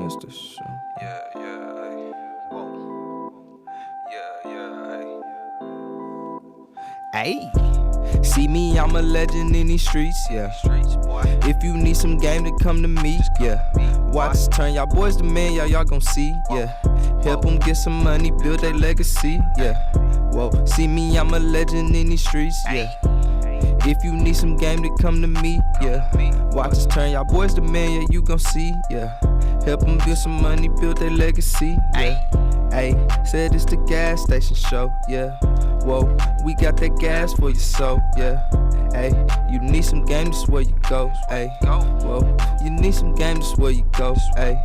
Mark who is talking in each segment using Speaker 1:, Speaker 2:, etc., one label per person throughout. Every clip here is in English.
Speaker 1: gas station.
Speaker 2: Yeah, ay. Whoa. Yeah, ay.
Speaker 1: Ayy, see me, I'm a legend in these streets, yeah.
Speaker 2: Streets, boy.
Speaker 1: If you need some game, to come to me, yeah. Watch us turn y'all boys to men, y'all gon' see, yeah. Help them get some money, build their legacy, yeah. Whoa, see me, I'm a legend in these streets, yeah. If you need some game, to come to me, yeah. Watch us turn y'all boys to men, yeah, you gon' see, yeah. Help them build some money, build their legacy, yeah. Ayy, said it's the gas station show, yeah. Whoa, we got that gas for your soul, yeah. Ayy, you need some game, this where you go, ayy. Whoa, you need some game, this where you go, ayy.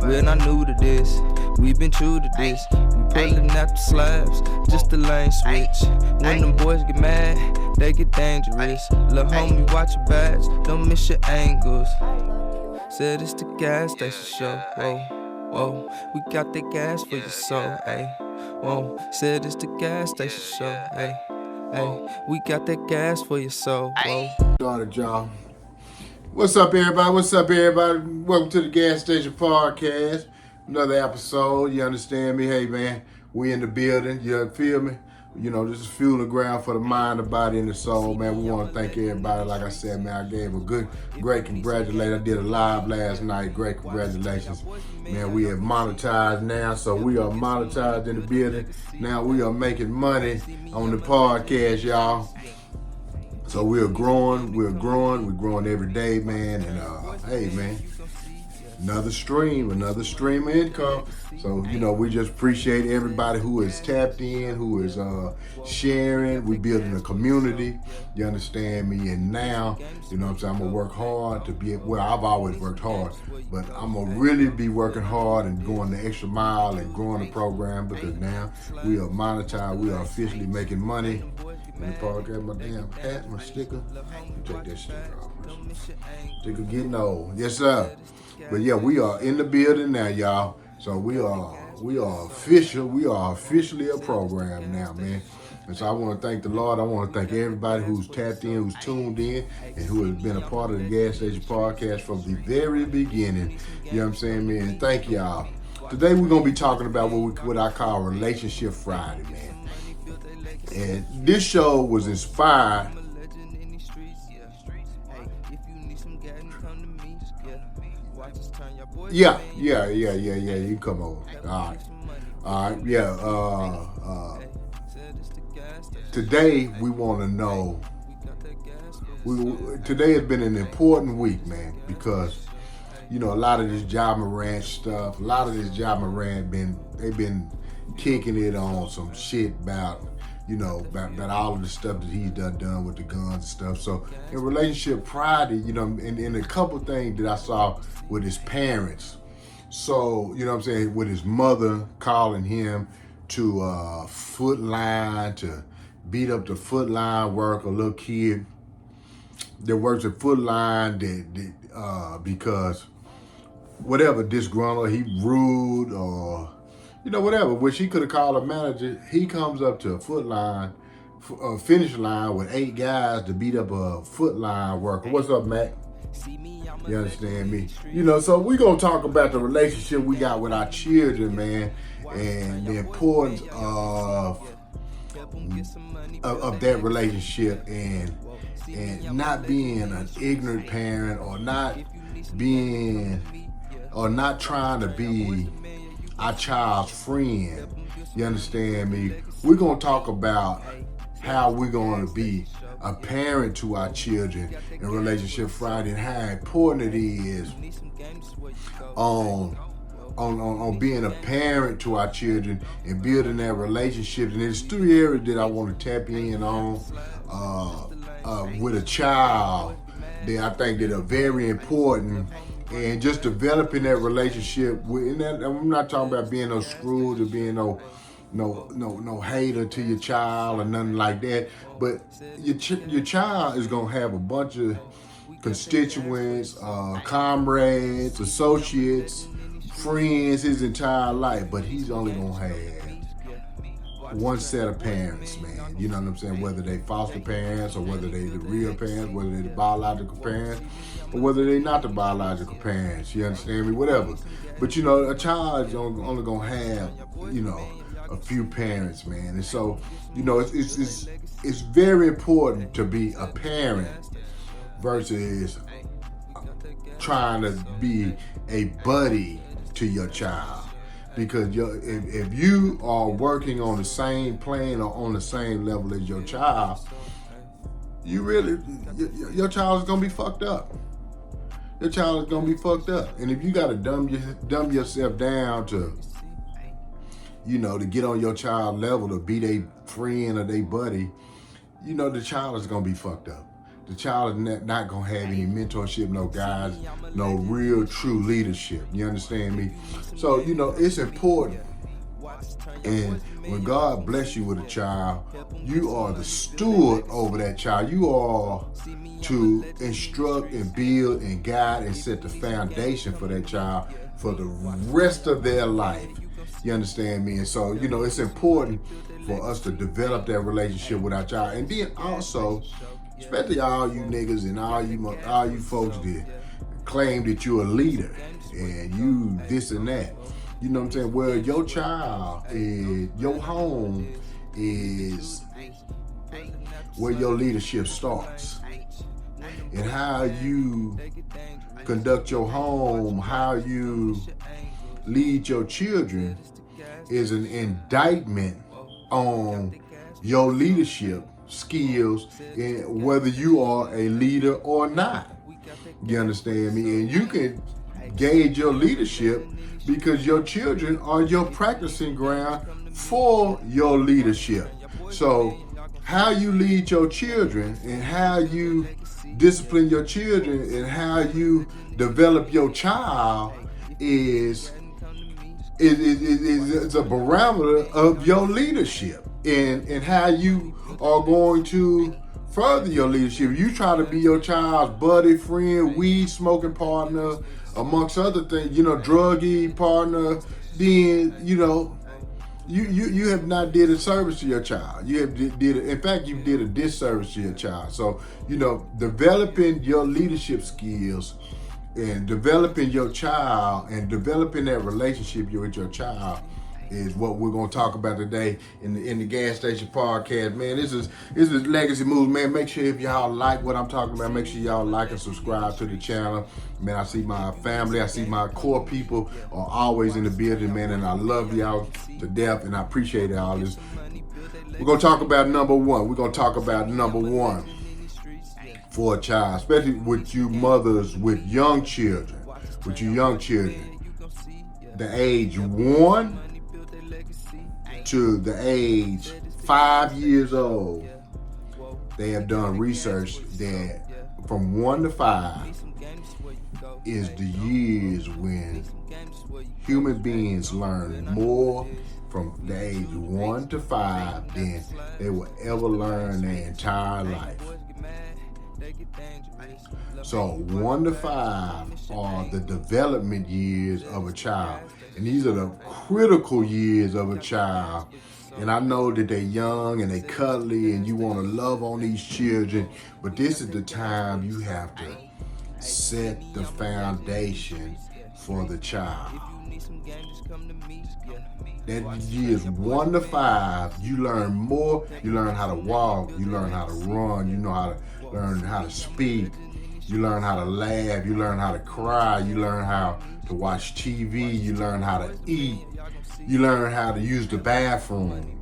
Speaker 1: We're not new to this, we've been true to this. We pulling out the slabs, just the lane switch. When them boys get mad, they get dangerous. Lil' homie, watch your backs, don't miss your angles. Said it's the gas station show, whoa, whoa. We got that gas for your soul, ayy. Whoa, said it's the gas station show, ayy. Ayy, we got that gas for your soul, whoa.
Speaker 3: Started, y'all. What's up, everybody? What's up, everybody? Welcome to the Gas Station Podcast. Another episode. You understand me? Hey, man, we in the building. You feel me? You know, this is fuel the ground for the mind, the body, and the soul, man. We want to thank everybody. Like I said, man, I gave a great congratulations. I did a live last night. Great congratulations. Man, we have monetized now, so we are monetized in the building. Now we are making money on the podcast, y'all. So we're growing every day, man. And hey, man, another stream of income. So, you know, we just appreciate everybody who is tapped in, who is sharing. We building a community, you understand me? And now, you know what I'm saying, I'm gonna work hard to be, well, I've always worked hard, but I'm gonna really be working hard and going the extra mile and growing the program, because now we are monetized, we are officially making money. And the podcast, my damn hat, my sticker. Take that sticker off. Sticker getting old. Yes, sir. But yeah, we are in the building now, y'all. So we are official. We are officially a program now, man. And so I want to thank the Lord. I want to thank everybody who's tapped in, who's tuned in, and who has been a part of the Gas Station Podcast from the very beginning. You know what I'm saying, man? And thank y'all. Today we're gonna be talking about what I call Relationship Friday, man. And this show was inspired. Yeah. You can come over. All right. Yeah. Today we want to know. Today has been an important week, man, because you know a lot of this Ja Morant stuff. They've been kicking it on some shit about. You know, about all of the stuff that he's done with the guns and stuff. So in Relationship Friday, you know, and a couple things that I saw with his parents. So, you know what I'm saying, with his mother calling him to Foot Line to beat up the Foot Line worker, a little kid that works at Foot Line because whatever, disgruntled, he rude or you know, whatever, which he could have called a manager. He comes up to a finish line with 8 guys to beat up a Foot Line worker. What's up, Matt? You understand me? You know, so we're going to talk about the relationship we got with our children, man, and the importance of that relationship and not being an ignorant parent or not trying to be our child's friend. You understand me? We're going to talk about how we're going to be a parent to our children in Relationship Friday and how important it is on being a parent to our children and building that relationship. And there's 3 areas that I want to tap in on with a child that I think that are very important. And just developing that relationship with, and I'm not talking about being no Scrooge or being no hater to your child or nothing like that. But your child is gonna have a bunch of constituents, comrades, associates, friends his entire life. But he's only gonna have one set of parents, man. You know what I'm saying? Whether they foster parents or whether they the real parents, whether they the biological parents, or whether they not the biological parents. You understand me? Whatever. But you know, a child is only gonna have, you know, a few parents, man. And so, you know, it's very important to be a parent versus trying to be a buddy to your child. Because if you are working on the same plane or on the same level as your child, your child is gonna be fucked up. Your child is gonna be fucked up. And if you gotta dumb yourself down to, you know, to get on your child level, to be their friend or their buddy, you know, the child is gonna be fucked up. The child is not gonna have any mentorship, no guides, no real true leadership. You understand me? So, you know, it's important. And when God bless you with a child, you are the steward over that child. You are to instruct and build and guide and set the foundation for that child for the rest of their life. You understand me? And so, you know, it's important for us to develop that relationship with our child. And then also, especially all you niggas and all you folks that claim that you're a leader and you this and that. You know what I'm saying? Well, your child is, your home is where your leadership starts. And how you conduct your home, how you lead your children is an indictment on your leadership skills and whether you are a leader or not. You understand me? And you can gauge your leadership because your children are your practicing ground for your leadership. So how you lead your children and how you discipline your children and how you develop your child is a barometer of your leadership and how you are going to further your leadership. You try to be your child's buddy, friend, weed smoking partner, amongst other things, you know, druggie partner, then, you know, you have not did a service to your child. You have in fact, you did a disservice to your child. So, you know, developing your leadership skills and developing your child and developing that relationship with your child is what we're gonna talk about today in the gas station podcast, man. This is Legacy Moves, man. Make sure if y'all like what I'm talking about, make sure y'all like and subscribe to the channel, man. I see my family, I see my core people are always in the building, man, and I love y'all to death, and I appreciate all this. We're gonna talk about number one. We're gonna talk about number one for a child, especially with you mothers with young children, the age 1 to the age 5 years old. They have done research that from 1 to 5 is the years when human beings learn more from the age 1 to 5 than they will ever learn their entire life. So 1 to 5 are the development years of a child. And these are the critical years of a child. And I know that they're young and they cuddly and you want to love on these children, but this is the time you have to set the foundation for the child. That years 1 to 5, you learn more. You learn how to walk, you learn how to run, you know how to learn how to speak, you learn how to laugh, you learn how to cry, you learn how to watch TV, you learn how to eat, you learn how to use the bathroom.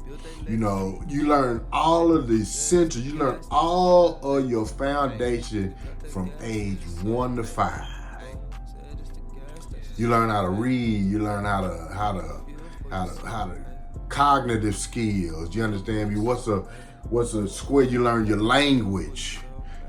Speaker 3: You know, you learn all of the essentials, you learn all of your foundation from age 1 to 5. You learn how to read, you learn how to cognitive skills. You understand me? What's a square? You learn your language.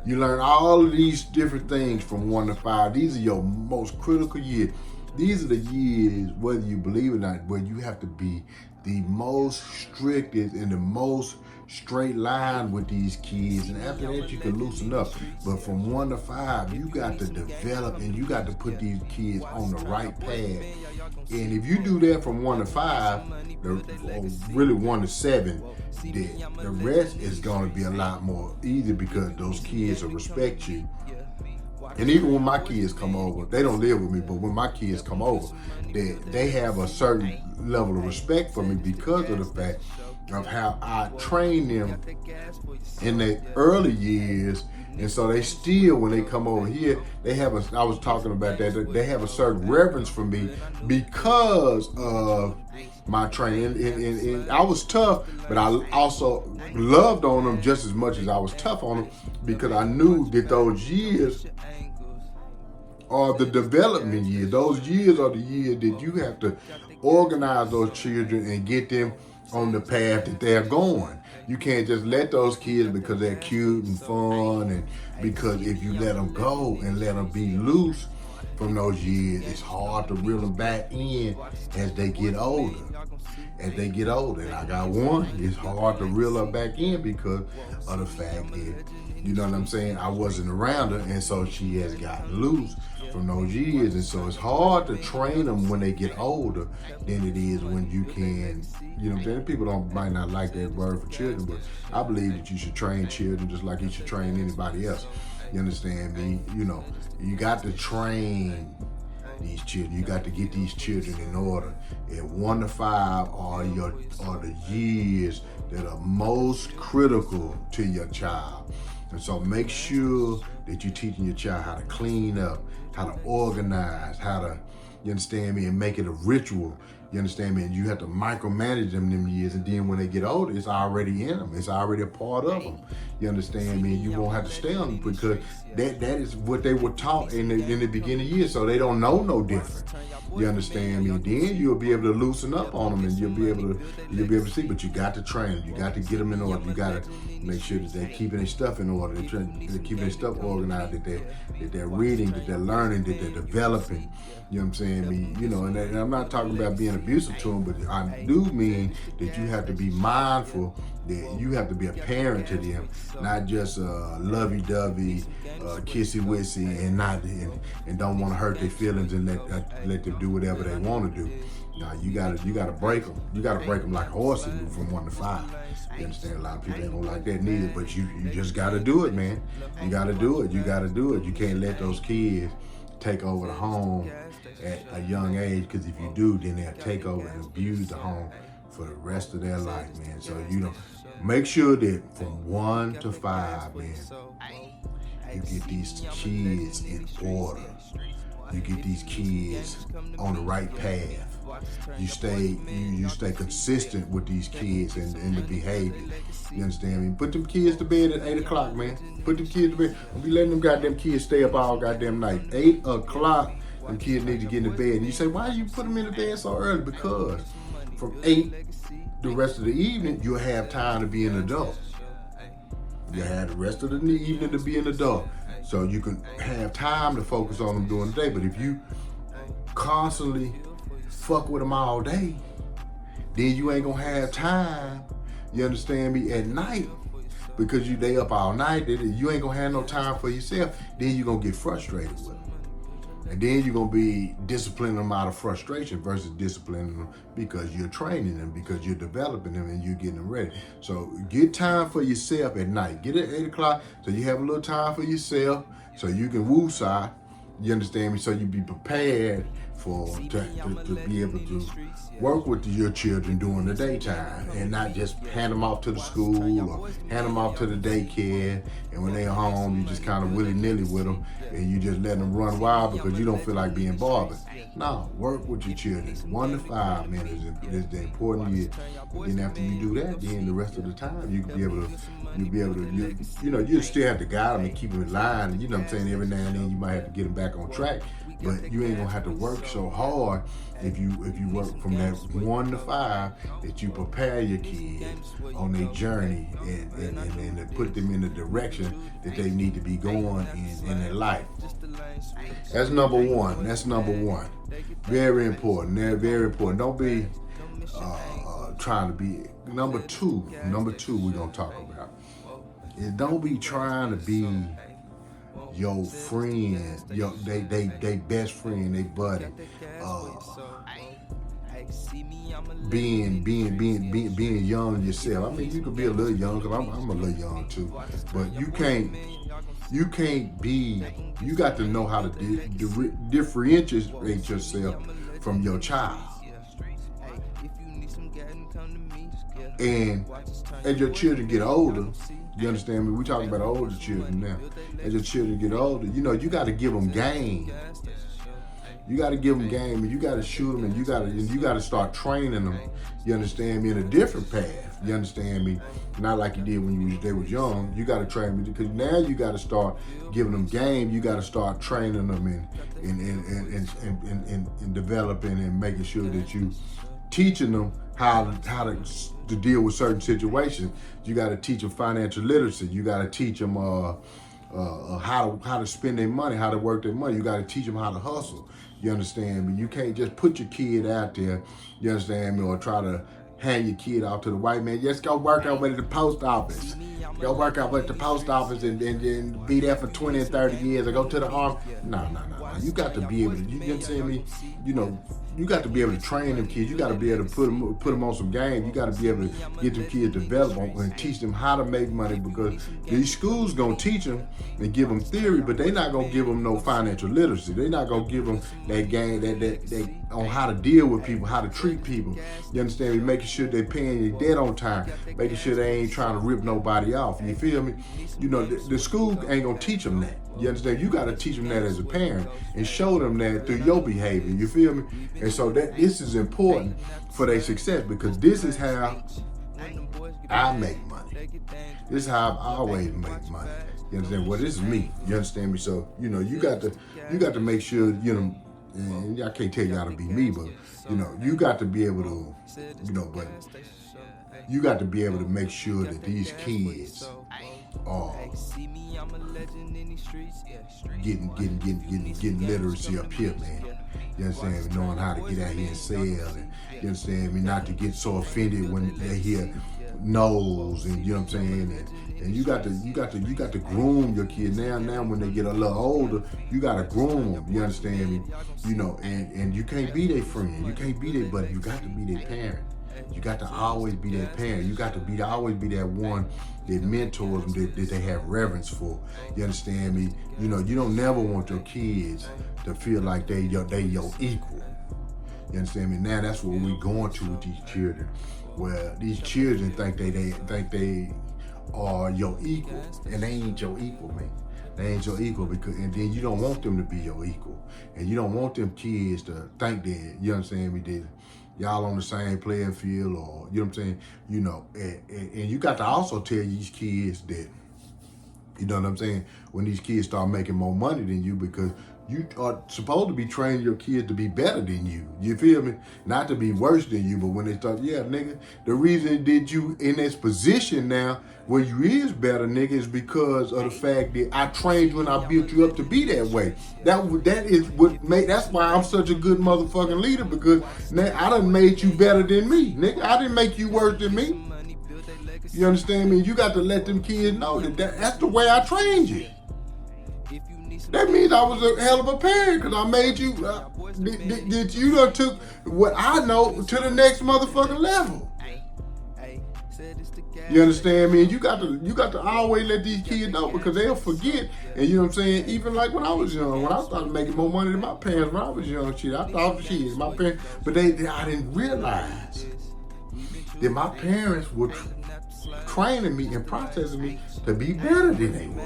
Speaker 3: You learn all of these different things from 1 to 5. These are your most critical years. These are the years, whether you believe it or not, where you have to be the most strictest and the most straight line with these kids. And after that, you can loosen up. But from 1 to 5, you got to develop and you got to put these kids on the right path. And if you do that from 1 to 5, or really 1 to 7, the rest is going to be a lot more easy because those kids will respect you And even when my kids come over, they don't live with me, but when my kids come over, they have a certain level of respect for me because of the fact of how I train them in their early years. And so they still, when they come over here, I was talking about that, they have a certain reverence for me because of my training. And I was tough, but I also loved on them just as much as I was tough on them, because I knew that those years are the development years. Those years are the years that you have to organize those children and get them on the path that they're going. You can't just let those kids because they're cute and fun, and because if you let them go and let them be loose from those years, it's hard to reel them back in as they get older. As they get older, and I got one, it's hard to reel her back in because of the fact that, you know what I'm saying, I wasn't around her, and so she has gotten loose from those years. And so it's hard to train them when they get older than it is when you can, you know what I'm saying? People might not like that word for children, but I believe that you should train children just like you should train anybody else. You understand me? You know, you got to train these children. You got to get these children in order. And 1 to 5 are the years that are most critical to your child. And so make sure that you're teaching your child how to clean up, how to organize, how to, you understand me, and make it a ritual. You understand me? And you have to micromanage them in them years, and then when they get older, it's already in them. It's already a part of them. You understand me? You won't have to stay on them because that is what they were taught in the beginning years, so they don't know no different. You understand me? Then you'll be able to loosen up on them, and you'll be able to see. But you got to train them. You got to get them in order. You got to make sure that they're keeping their stuff in order. They're keeping their stuff organized. That they're reading. That they're learning. That they're developing. You know what I'm saying? You know, and I'm not talking about being abusive to them, but I do mean that you have to be mindful that you have to be a parent to them, not just lovey-dovey, kissy-wissy, and don't want to hurt their feelings and let them do whatever they want to do. No, you gotta break them. You gotta break them like horses from 1 to 5. You understand? A lot of people ain't gonna like that neither, but you just gotta do it, man. You gotta do it. You gotta do it. You can't let those kids take over the home at a young age, because if you do, then they'll take over and abuse the home for the rest of their life, man. So, you know, make sure that from 1 to 5, man, you get these kids in order. You get these kids on the right path. You stay consistent with these kids and the behavior. You understand me? Put them kids to bed at 8 o'clock, man. Put them kids to bed. Don't be letting them goddamn kids stay up all goddamn night. 8 o'clock, them kids need to get in the bed. And you say, why you put them in the bed so early? Because from 8 the rest of the evening, you'll have time to be an adult. You have the rest of the evening to be an adult. So you can have time to focus on them during the day. But if you constantly fuck with them all day, then you ain't gonna have time, you understand me, at night, because they up all night. You ain't gonna have no time for yourself. Then you're gonna get frustrated with them. And then you're going to be disciplining them out of frustration versus disciplining them because you're training them, because you're developing them, and you're getting them ready. So get time for yourself at night. Get at 8 o'clock so you have a little time for yourself so you can woo-side. You understand me? So you be prepared to be able to work with your children during the daytime and not just hand them off to the school or hand them off to the daycare, and when they're home you just kind of willy-nilly with them and you just let them run wild because you don't feel like being bothered. No, work with your children. 1 to 5, man, is the important year. Then after you do that, then the rest of the time you'll be able to, you still have to guide them and keep them in line. And you know what I'm saying? Every now and then you might have to get them back on track, but you ain't gonna have to work so hard if you work from that 1 to 5 that you prepare your kids on their journey and put them in the direction that they need to be going in their life. That's number one. Very important. They're very important. Don't be trying to be number two we're gonna talk about. Don't be trying to be your friend, they best friend, they buddy. Being young yourself. I mean, you could be a little young, because I'm a little young too. But you can't You got to know how to differentiate yourself from your child. And as your children get older, you understand me? We're talking about older children now. As your children get older, you got to give them game. You got to give them game, and you got to shoot them, and you got to start training them. You understand me? In a different path. You understand me? Not like you did when they was young. You got to train them because now you got to start giving them game. You got to start training them and developing and making sure that you teaching them how to deal with certain situations. You got to teach them financial literacy. You got to teach them how to spend their money, how to work their money. You got to teach them how to hustle. You understand me? You can't just put your kid out there, you understand me, or try to hand your kid out to the white man. Just go work out at the post office. Go work out at the post office and be there for 20 and 30 years or go to the army. No. You got to be able to, you understand me? You got to be able to train them kids. You got to be able to put them on some game. You got to be able to get them kids developed and teach them how to make money, because these schools gonna teach them and give them theory, but they not gonna give them no financial literacy. They not gonna give them that game that on how to deal with people, how to treat people. You understand me? Making sure they're paying your debt on time, making sure they ain't trying to rip nobody off. You feel me? The school ain't gonna teach them that. You understand? You got to teach them that as a parent and show them that through your behavior. You feel me? And so this is important for their success, because this is how I make money. This is how I've always made money. You understand? Well, this is me. You understand me? So you got to make sure and I can't tell you how to be me, but you got to be able to but you got to be able to make sure that these kids are getting literacy up here, man. You understand me? Knowing how to get out here and sell, and you understand me? Not to get so offended when they hear no's, and you know what I'm saying? And you got to groom your kid now. Now when they get a little older, you got to groom them. You understand me? And you can't be their friend. You can't be their buddy. You got to be their parent. You got to always be that parent. You got to always be that one that mentors them, that they have reverence for. You understand me? You don't never want your kids to feel like they your equal. You understand me? Now that's what we're going to with these children, where these children think they are your equal, and they ain't your equal, man. They ain't your equal, and then you don't want them to be your equal, and you don't want them kids to think that, you understand me, that y'all on the same playing field, or you know what I'm saying, and you got to also tell these kids that, you know what I'm saying, when these kids start making more money than you, because you are supposed to be training your kids to be better than you. You feel me? Not to be worse than you, but when they start, yeah, nigga, the reason that you in this position now where you is better, nigga, is because of the fact that I trained you and I built you up to be that way. That's why I'm such a good motherfucking leader, because now I done made you better than me, nigga. I didn't make you worse than me. You understand me? You got to let them kids know that's the way I trained you. That means I was a hell of a parent, because I made you, that you done took what I know to the next motherfucking level. You understand me? And you got to always let these kids know, because they'll forget. And you know what I'm saying? Even like when I was young, when I started making more money than my parents when I was young, I thought my parents, but I didn't realize that my parents were training me and processing me to be better than they were.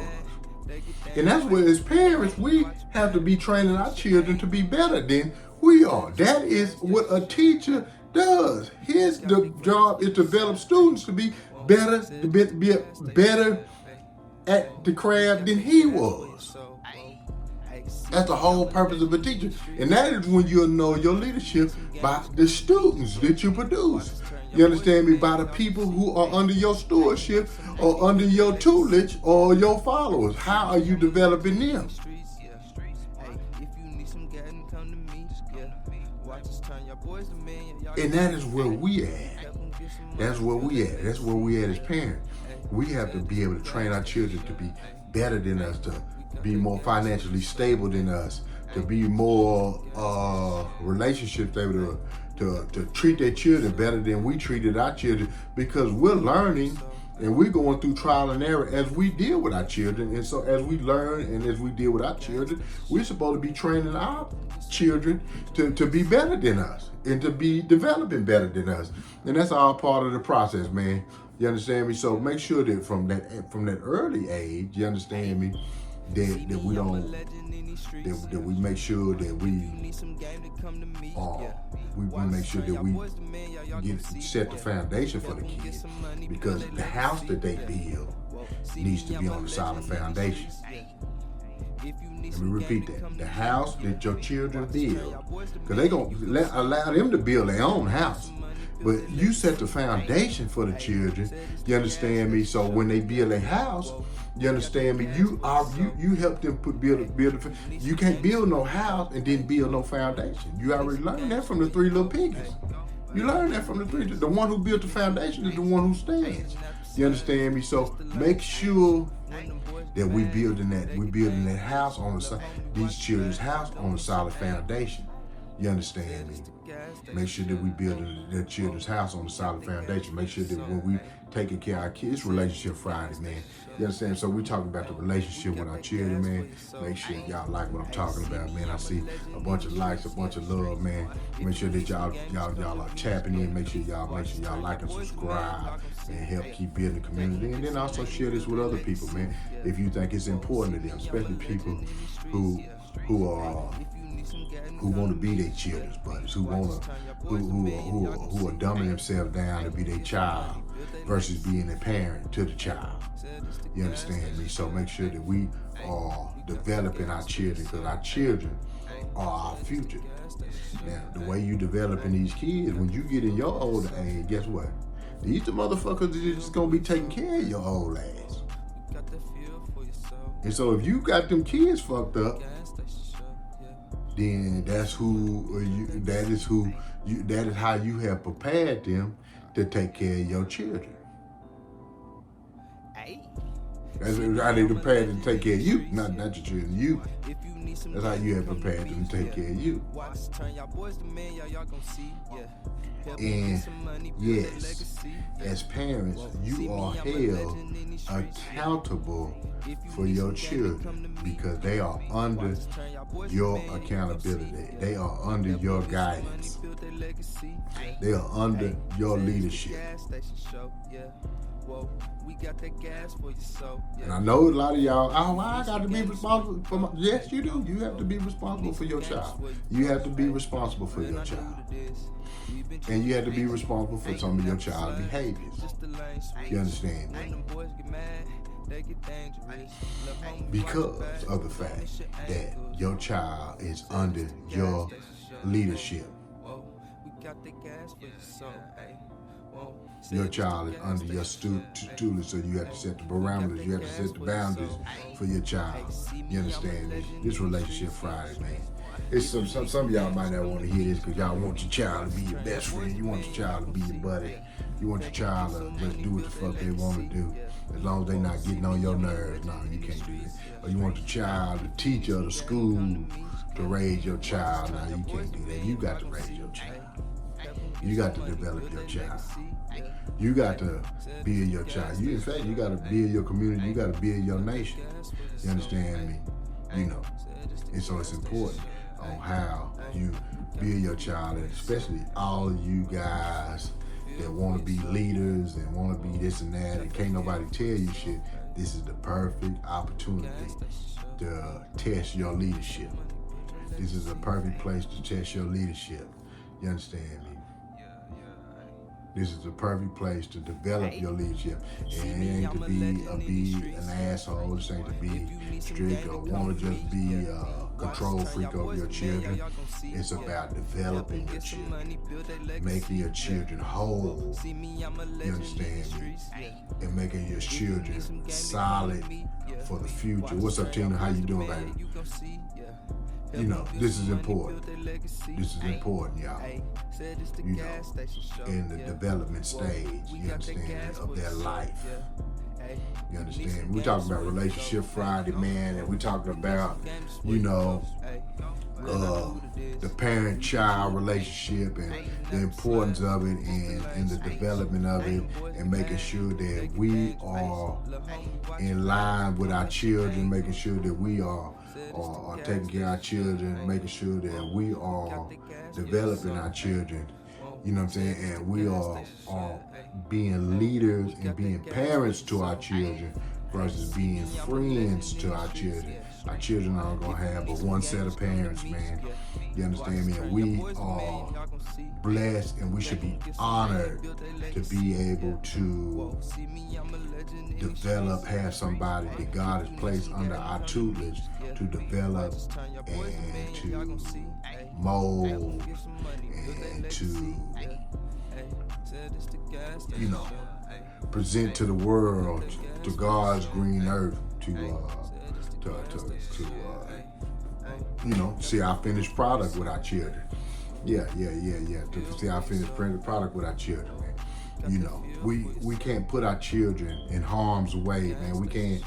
Speaker 3: And that's where, as parents, we have to be training our children to be better than we are. That is what a teacher does. His job is to develop students to be better, at the craft than he was. That's the whole purpose of a teacher. And that is when you'll know your leadership by the students that you produce. You understand me? By the people who are under your stewardship or under your tutelage or your followers. How are you developing them? And that is where we at. That's where we at. That's where we at as parents. We have to be able to train our children to be better than us, to be more financially stable than us, to be more relationship stable, to treat their children better than we treated our children, because we're learning And we're going through trial and error as we deal with our children. And so as we learn and as we deal with our children, we're supposed to be training our children to be better than us and to be developing better than us. And that's all part of the process, man. You understand me? So make sure that from that early age, you understand me, that we don't that we make sure that we make sure that we set the foundation for the kids, because the house that they build needs to be on a solid foundation. Let me repeat that. The house that your children build, because they're going to allow them to build their own house. But you set the foundation for the children, you understand me? So when they build a house, you understand me? You help them build. You can't build no house and then build no foundation. You already learned that from the three little piggies. You learned that from the three. The one who built the foundation is the one who stands. You understand me? So make sure that we building that house on these children's house on a solid foundation. You understand me? Make sure that we build their children's house on a solid foundation. Make sure that when we taking care of our kids, it's Relationship Friday, man. You understand? So we talking about the relationship with our children, man. Make sure y'all like what I'm talking about, man. I see a bunch of likes, a bunch of love, man. Make sure that y'all are tapping in. Make sure y'all like and subscribe and help keep building the community. And then also share this with other people, man. If you think it's important to them, especially people who want to be their children's buddies, who are dumbing themselves down to be their child versus being a parent to the child. You understand me? So make sure that we are developing our children, because our children are our future. Now, the way you developing these kids, when you get in your older age, guess what? These the motherfuckers that are just gonna be taking care of your old ass. And so if you got them kids fucked up, then that is how you have prepared them to take care of your children. That's how they prepared to take care of you, not your children, you. That's how you have prepared them to take care of you. And yes, as parents, you are held accountable for your children, because they are under your accountability. They are under your guidance. They are under your leadership. And I know a lot of y'all, I got to be responsible for my... Yes, you do. You have to be responsible for your child. You have to be responsible for your child. And you have to be responsible for some of your child's behaviors. You understand me? Because of the fact that your child is under your leadership. Your child is under your tutelage, so you have to set the parameters, you have to set the boundaries for your child. You understand me? This Relationship Friday, man. It's some of y'all might not want to hear this, because y'all want your child to be your best friend. You want your child to be your buddy. You want your child to just do what the fuck they want to do, as long as they not getting on your nerves. No, you can't do that. Or you want your child, the teacher or the school to raise your child. No, you can't do that. You got to raise your child. You got to develop your child. You got to build your child. In fact, you got to build your community. You got to build your nation. You understand me? You know. And so it's important on how you build your child, and especially all of you guys that want to be leaders and want to be this and that, and can't nobody tell you shit. This is the perfect opportunity to test your leadership. This is a perfect place to test your leadership. You understand me? This is the perfect place to develop your leadership. And it ain't to be an asshole. This ain't to be strict or want to just be a control freak over your children. It's about developing your children, making your children whole. You understand me? And making your children solid for the future. What's up, Tina? How you doing, baby? you know, this is important. This is important, y'all. You know, in the development stage, you understand, of their life. You understand? We're talking about Relationship Friday, man, and we're talking about, you know, the parent-child relationship and the importance of it and the development of it, and making sure that we are in line with our children, making sure that we are taking care of our children, making sure that we are developing our children. You know what I'm saying? And we are being leaders and being parents to our children versus being friends to our children. Our children aren't going to have but one set of parents, man. You understand me? And we are blessed, and we should be honored to be able to develop, have somebody that God has placed under our tutelage to develop and to mold and to, you know, present to the world, to God's green earth, to you know, see our finished product with our children. Yeah. To see our finished product with our children, man. You know, we can't put our children in harm's way, man. We can't,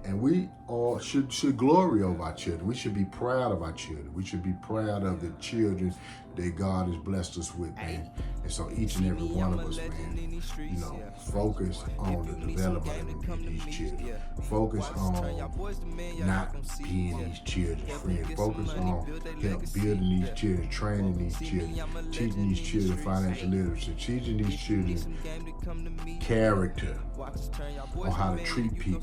Speaker 3: and we all should glory over our children. We should be proud of our children. We should be proud of the children that God has blessed us with, man. And so each and every one of us, man, you know, focus on the development of these children. Focus on not being these children's friend. Focus on help building these children, training these children, teaching these children financial literacy, teaching these children character, on how to treat people,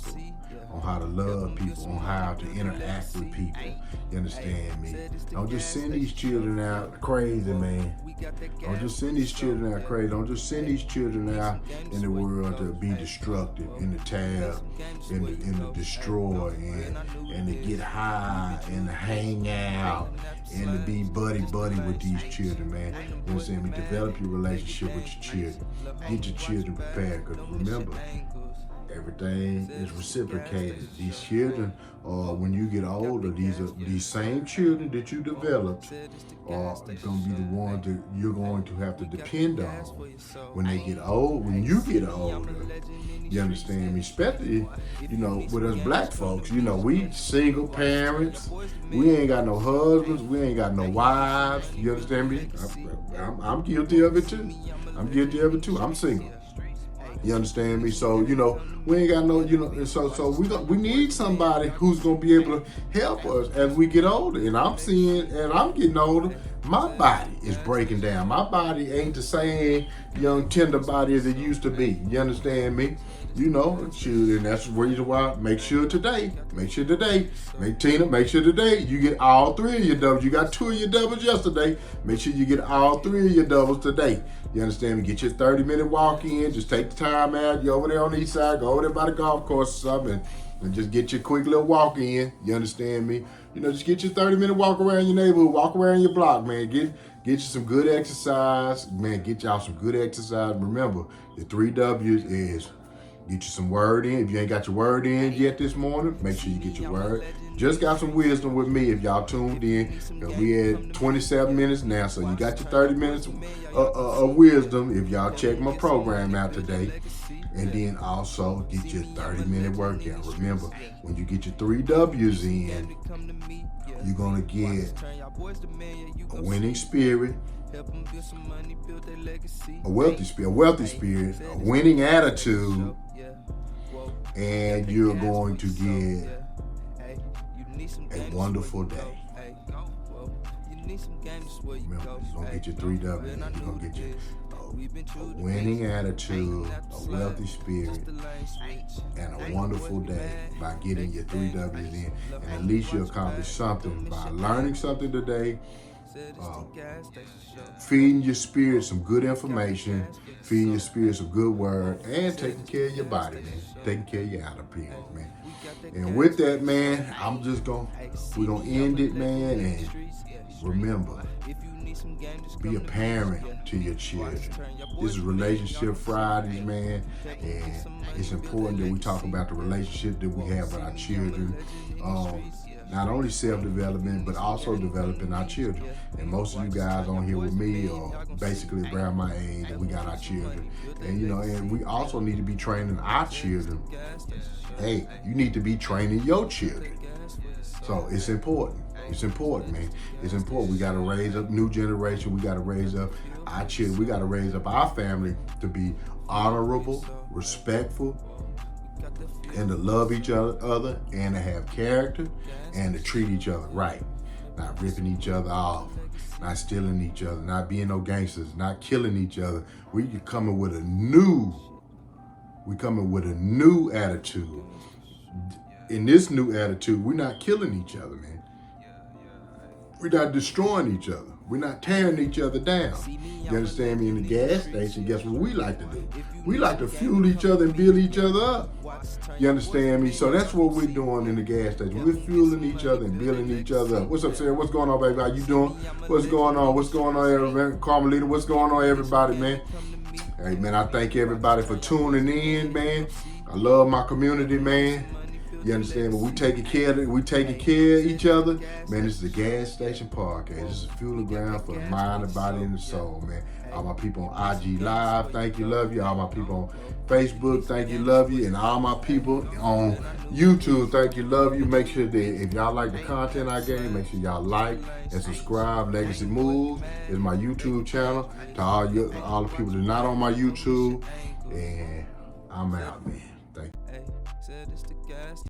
Speaker 3: on how to love people, on how to interact with people. You understand me? Don't just send these children out crazy, man. Don't just send these children out crazy. Don't just send these children out in the world to be destructive, in the tab, in the destroy, and to get high, and to hang out, and to be buddy with these children, man. You understand me? Develop your relationship with your children. Get your children prepared, because remember, everything is reciprocated. These children, when you get older, these same children that you developed are going to be the ones that you're going to have to depend on when they get old. When you get older, you understand me? Especially, you know, with us black folks, you know, we single parents. We ain't got no husbands. We ain't got no wives. You understand me? I'm guilty of it too. I'm single. You understand me? So, you know, we ain't got no, you know, so we need somebody who's going to be able to help us as we get older. And I'm seeing, and I'm getting older, my body is breaking down. My body ain't the same young, tender body as it used to be. You understand me? You know, and that's the reason why, make sure today, make sure today you get all 3 of your doubles. You got 2 of your doubles yesterday. Make sure you get all 3 of your doubles today. You understand me? Get your 30-minute walk in. Just take the time out. You're over there on the east side. Go over there by the golf course or something, and just get your quick little walk in. You understand me? You know, just get your 30-minute walk around your neighborhood. Walk around your block, man. Get you some good exercise. Man, get y'all some good exercise. Remember, the 3 W's is get you some word in. If you ain't got your word in yet this morning, make sure you get your word. Just got some wisdom with me if y'all tuned in. We had 27 minutes now, so you got your 30 minutes of wisdom if y'all check my program out today. And then also get your 30-minute workout. Remember, when you get your 3 W's in, you're going to get a winning spirit, a wealthy spirit, a winning attitude, and you're going to get a wonderful day. Remember, you're going to get your 3 W's. You're going to get your a winning attitude, a wealthy spirit, and a wonderful day by getting your 3 W's in. And at least you accomplish something by learning something today, feeding your spirit some good information, feeding your spirit some good word, and taking care of your body, man. Taking care of your outer appearance, man. And with that, man, we're gonna end it, man, and remember, be a parent to your children. This is Relationship Fridays, man, and it's important that we talk about the relationship that we have with our children. Not only self-development, but also developing our children. And most of you guys on here with me are basically around my age, and we got our children. And and we also need to be training our children. Hey, you need to be training your children. So it's important. It's important, man. It's important. We got to raise up new generation. We got to raise up our children. We got to raise up our family to be honorable, respectful, and to love each other, and to have character, and to treat each other right. Not ripping each other off, not stealing each other, not being no gangsters, not killing each other. We coming with a new attitude. In this new attitude, we're not killing each other, man. We're not destroying each other. We're not tearing each other down. You understand me? In the gas station, guess what we like to do? We like to fuel each other and build each other up. You understand me? So that's what we're doing in the gas station. We're fueling each other and building each other up. What's up, Sarah? What's going on, baby? How you doing? What's going on? What's going on, everybody? Carmelita, what's going on, everybody, man? Hey, man, I thank everybody for tuning in, man. I love my community, man. You understand? But we taking care of each other. Man, this is the Gas Station Podcast. This is fueling ground for the mind, the body, and the soul, man. All my people on IG Live, thank you, love you. All my people on Facebook, thank you, love you. And all my people on YouTube, thank you, love you. Make sure that if y'all like the content I gave, make sure y'all like and subscribe. Legacy Moves is my YouTube channel. To all the people that are not on my YouTube. And I'm out, man. Thank you.